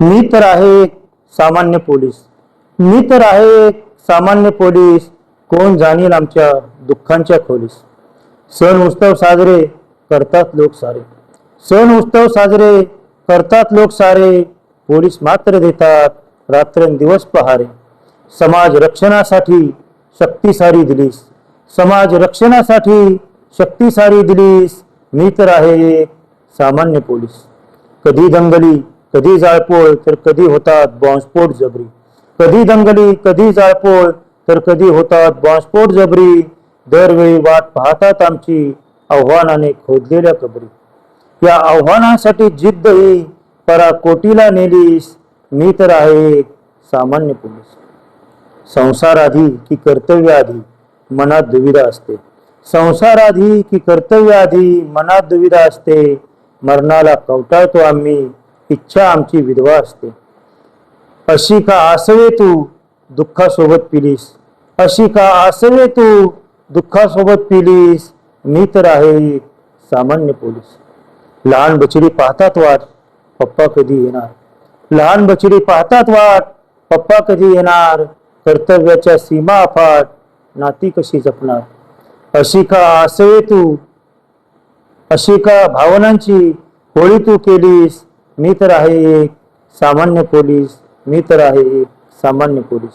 मी तर आहे एक सामान्य पोलीस. मी तर आहे एक सामान्य पोलीस. कोण जाणील आमच्या दुःखांच्या खोलीस. सण उत्सव साजरे करतात लोक सारे. सण उत्सव साजरे करतात लोक सारे. पोलीस मात्र देतात रात्रंदिवस पहारे. समाज रक्षणासाठी शक्ती सारी दिलीस. समाज रक्षणासाठी शक्ती सारी दिलीस. मी तर आहे एक सामान्य पोलीस. कधी दंगली कधी जाळपोळ तर कधी होतात बॉम्बस्फोट जबरी. कधी दंगली कधी जाळपोळ तर कधी होतात बॉम्बस्फोट जबरी. दरवेळी वाट पाहतात आमची आव्हानाने खोदलेल्या कबरी. या आव्हानासाठी जिद्द ही पराकोटीला नेलीस. मी तर आहे एक सामान्य पोलीस. संसार आधी की कर्तव्य आधी मनात दुविधा असते. संसार आधी की कर्तव्य आधी मनात दुविधा असते. मरणाला कवटाळतो आम्ही, इच्छा आमची विधवा असते. अशी का आसवे तू दुःखासोबत पिलीस. अशी का आसवे तू दुःखासोबत पिलीस. मी तर आहे एक सामान्य पोलीस. लहान बछडी पाहतात वाट पप्पा कधी येणार. लहान बछडी पाहतात वाट पप्पा कधी येणार. कर्तव्याच्या सीमा अफाट नाती कशी जपणार. अशी का आसवे तू अशी का भावनांची होळी तू केलीस. मी तर आहे एक सामान्य पोलीस. मी तर आहे एक सामान्य पोलीस.